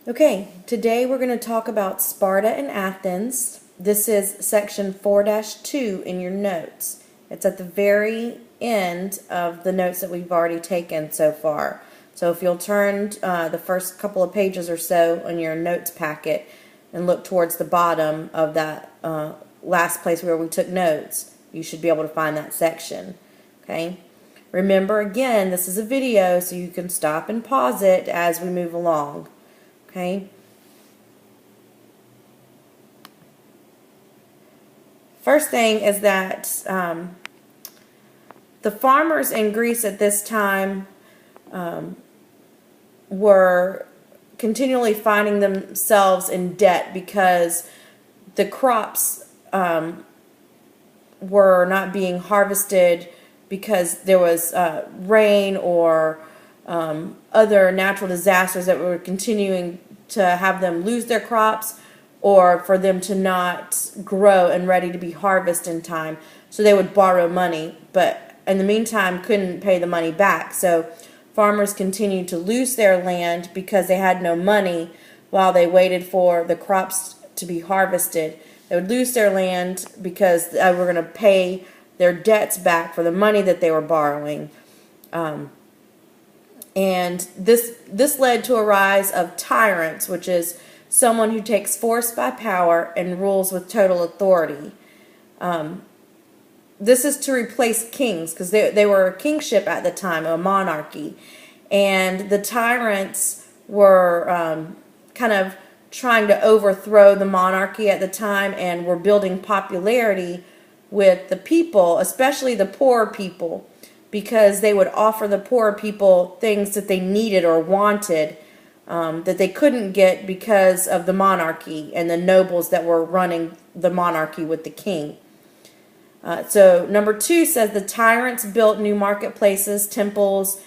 Okay, today we're going to talk about Sparta and Athens. This is section 4-2 in your notes. It's at the very end of the notes that we've already taken so far. So if you'll turn the first couple of pages or so on your notes packet and look towards the bottom of that last place where we took notes, you should be able to find that section. Okay. Remember, again, this is a video, so you can stop and pause it as we move along. Okay. First thing is that the farmers in Greece at this time were continually finding themselves in debt because the crops were not being harvested because there was rain or other natural disasters that were continuing to have them lose their crops or for them to not grow and ready to be harvested in time. So they would borrow money, but in the meantime couldn't pay the money back. So farmers continued to lose their land because they had no money while they waited for the crops to be harvested. They would lose their land because they were going to pay their debts back for the money that they were borrowing. And this led to a rise of tyrants, which is someone who takes force by power and rules with total authority. This is to replace kings because they were a kingship at the time, a monarchy. And the tyrants were kind of trying to overthrow the monarchy at the time and were building popularity with the people, especially the poor people, because they would offer the poor people things that they needed or wanted that they couldn't get because of the monarchy and the nobles that were running the monarchy with the king. So number 2 says the tyrants built new marketplaces, temples,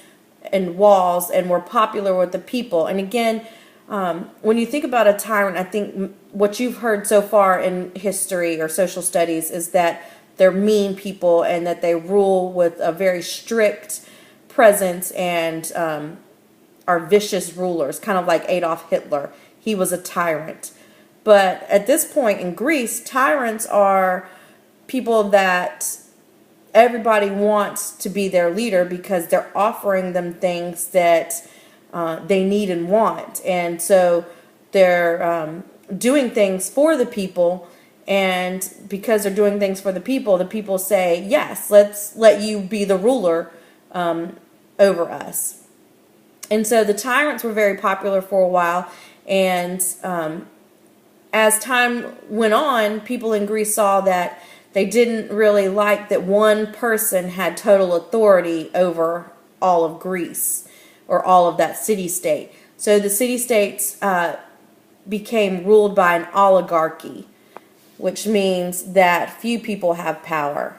and walls and were popular with the people. And again, when you think about a tyrant, I think what you've heard so far in history or social studies is that they're mean people and that they rule with a very strict presence and are vicious rulers, kind of like Adolf Hitler. He was a tyrant. But at this point in Greece, tyrants are people that everybody wants to be their leader because they're offering them things that they need and want. And so they're doing things for the people. And because they're doing things for the people say, yes, let's let you be the ruler over us. And so the tyrants were very popular for a while. And as time went on, people in Greece saw that they didn't really like that one person had total authority over all of Greece or all of that city-state. So the city-states became ruled by an oligarchy, which means that few people have power.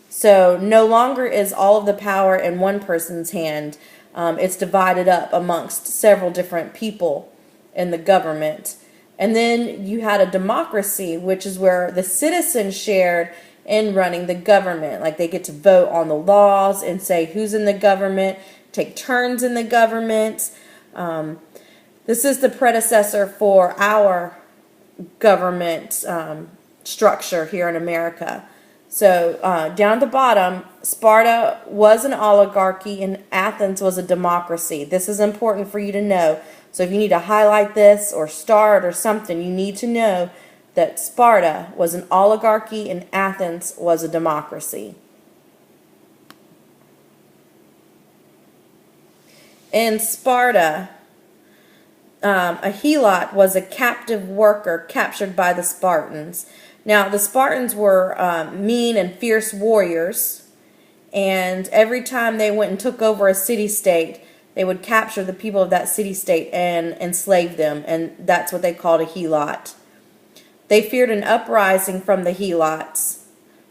So no longer is all of the power in one person's hand. It's divided up amongst several different people in the government. And then you had a democracy, which is where the citizens shared in running the government. Like they get to vote on the laws and say who's in the government, take turns in the government. This is the predecessor for our government structure here in America. So down at the bottom, Sparta was an oligarchy and Athens was a democracy. This is important for you to know. So if you need to highlight this or star it or something, you need to know that Sparta was an oligarchy and Athens was a democracy. In Sparta, a helot was a captive worker captured by the Spartans. Now, the Spartans were mean and fierce warriors, and every time they went and took over a city-state, they would capture the people of that city-state and enslave them, and that's what they called a helot. They feared an uprising from the helots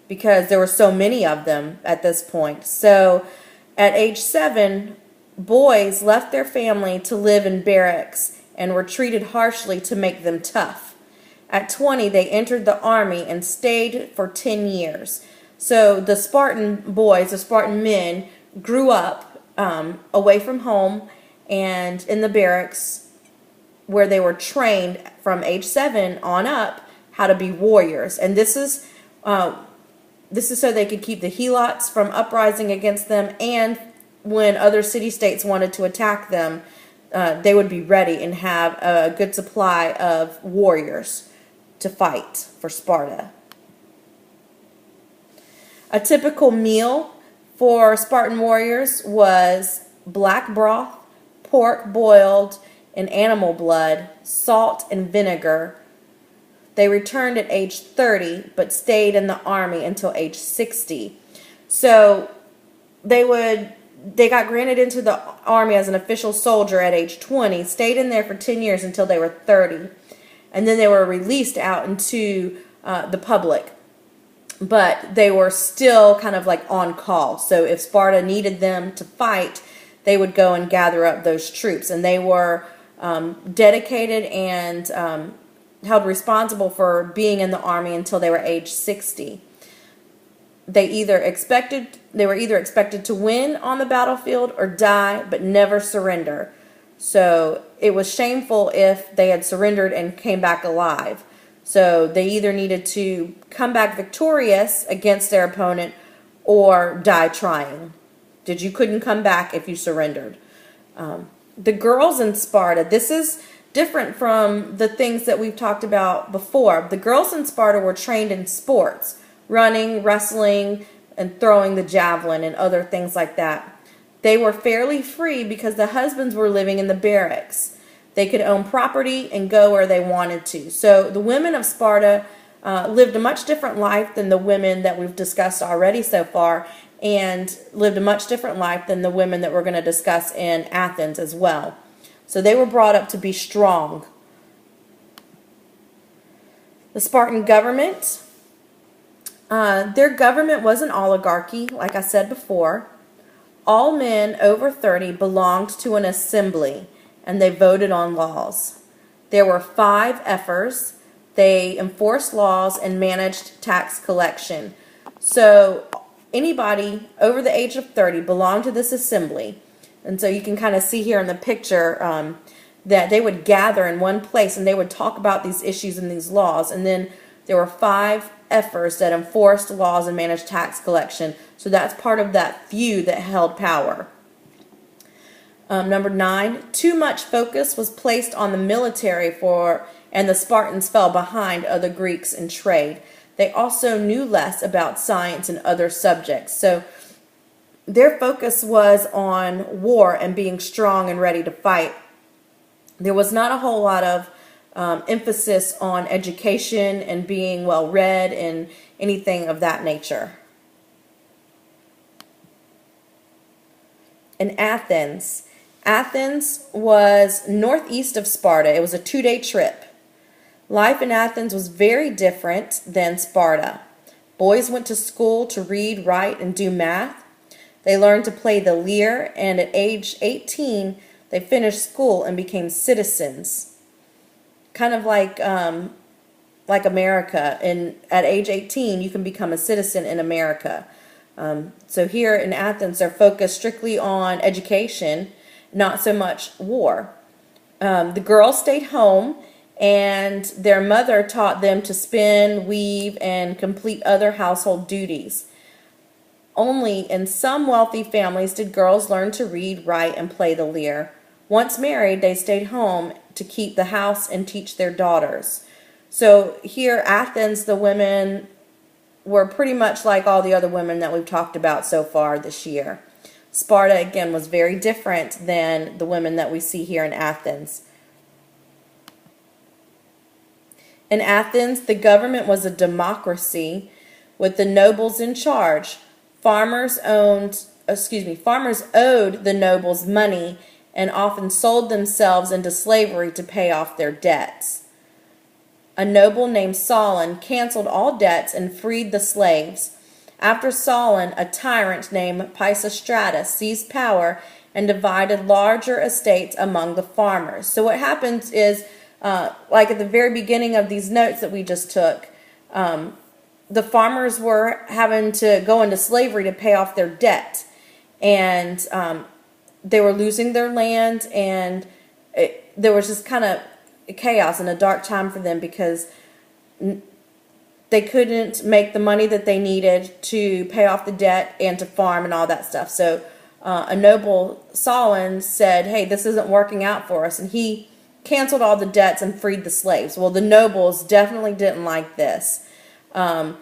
because there were so many of them at this point. So, at age 7, boys left their family to live in barracks and were treated harshly to make them tough. At 20, they entered the army and stayed for 10 years. So the Spartan boys, the Spartan men, grew up away from home and in the barracks where they were trained from age 7 on up how to be warriors. And this is so they could keep the Helots from uprising against them, and when other city-states wanted to attack them, they would be ready and have a good supply of warriors to fight for Sparta. A typical meal for Spartan warriors was black broth, pork boiled in animal blood, salt and vinegar. They returned at age 30, but stayed in the army until age 60. So they got granted into the army as an official soldier at age 20, stayed in there for 10 years until they were 30, and then they were released out into the public. But they were still kind of like on call. So if Sparta needed them to fight, they would go and gather up those troops. And they were dedicated and held responsible for being in the army until they were age 60. They were either expected to win on the battlefield or die, but never surrender. So it was shameful if they had surrendered and came back alive. So they either needed to come back victorious against their opponent or die trying. You couldn't come back if you surrendered. The girls in Sparta, this is different from the things that we've talked about before. The girls in Sparta were trained in sports, running, wrestling, and throwing the javelin and other things like that. They were fairly free because the husbands were living in the barracks. They could own property and go where they wanted to. So the women of Sparta lived a much different life than the women that we've discussed already so far, and lived a much different life than the women that we're going to discuss in Athens as well. So they were brought up to be strong. The Spartan government, their government was an oligarchy, like I said before. All men over 30 belonged to an assembly, and they voted on laws. There were 5 ephors. They enforced laws and managed tax collection. So anybody over the age of 30 belonged to this assembly. And so you can kind of see here in the picture that they would gather in one place and they would talk about these issues and these laws. And then there were 5 ephors that enforced laws and managed tax collection. So that's part of that few that held power. Number 9, too much focus was placed on the military and the Spartans fell behind other Greeks in trade. They also knew less about science and other subjects. So their focus was on war and being strong and ready to fight. There was not a whole lot of emphasis on education and being well read and anything of that nature. In Athens, Athens was northeast of Sparta. It was a 2-day trip. Life in Athens was very different than Sparta. Boys went to school to read, write, and do math. They learned to play the lyre, and at age 18, they finished school and became citizens. Kind of like America. And at age 18, you can become a citizen in America. So here in Athens, they're focused strictly on education, not so much war. The girls stayed home, and their mother taught them to spin, weave, and complete other household duties. Only in some wealthy families did girls learn to read, write, and play the lyre. Once married, they stayed home to keep the house and teach their daughters. So here, Athens, the women were pretty much like all the other women that we've talked about so far this year. Sparta, again, was very different than the women that we see here in Athens. In Athens, the government was a democracy with the nobles in charge. Farmers owed the nobles money and often sold themselves into slavery to pay off their debts. A noble named Solon canceled all debts and freed the slaves. After Solon, a tyrant named Pisistratus seized power and divided larger estates among the farmers. So what happens is, like at the very beginning of these notes that we just took, the farmers were having to go into slavery to pay off their debt. And they were losing their land, and there was just kind of chaos and a dark time for them because they couldn't make the money that they needed to pay off the debt and to farm and all that stuff. So a noble, Solon, said, hey, this isn't working out for us. And he canceled all the debts and freed the slaves. Well, the nobles definitely didn't like this. And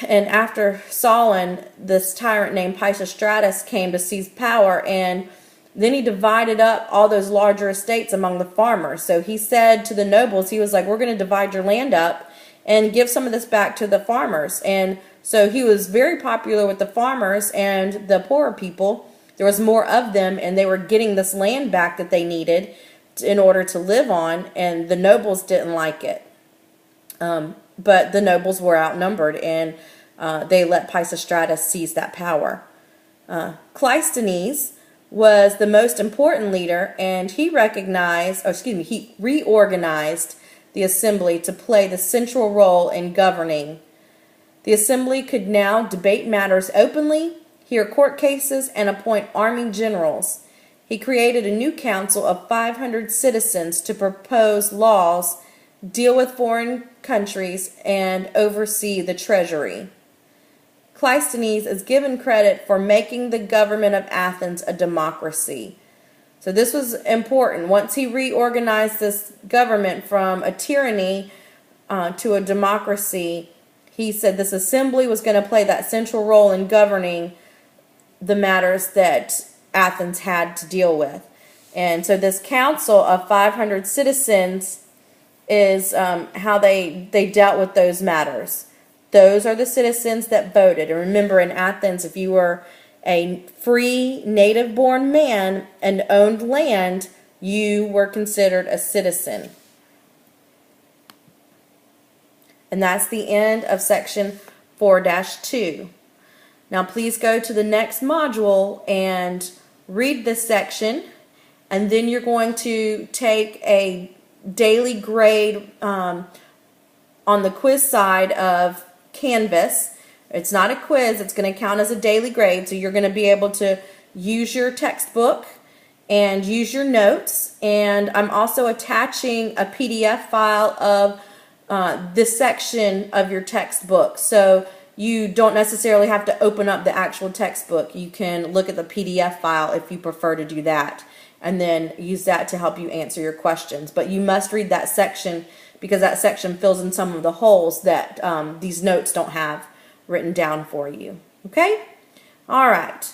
after Solon, this tyrant named Pisistratus came to seize power, and then he divided up all those larger estates among the farmers. So he said to the nobles, he was like, we're going to divide your land up and give some of this back to the farmers. And so he was very popular with the farmers and the poorer people. There was more of them, and they were getting this land back that they needed in order to live on, and the nobles didn't like it. But the nobles were outnumbered, and they let Pisistratus seize that power. Cleisthenes was the most important leader, and he reorganized the assembly to play the central role in governing. The assembly could now debate matters openly, hear court cases, and appoint army generals. He created a new council of 500 citizens to propose laws, deal with foreign countries, and oversee the treasury. Cleisthenes is given credit for making the government of Athens a democracy. So this was important. Once he reorganized this government from a tyranny to a democracy, he said this assembly was going to play that central role in governing the matters that Athens had to deal with. And so this council of 500 citizens is how they dealt with those matters. Those are the citizens that voted. And remember, in Athens, if you were a free native-born man and owned land, you were considered a citizen. And that's the end of section 4-2. Now please go to the next module and read this section, and then you're going to take a daily grade on the quiz side of Canvas. It's not a quiz, it's going to count as a daily grade, so you're going to be able to use your textbook and use your notes. And I'm also attaching a PDF file of this section of your textbook, so you don't necessarily have to open up the actual textbook. You can look at the PDF file if you prefer to do that, and then use that to help you answer your questions. But you must read that section because that section fills in some of the holes that these notes don't have written down for you. Okay? All right.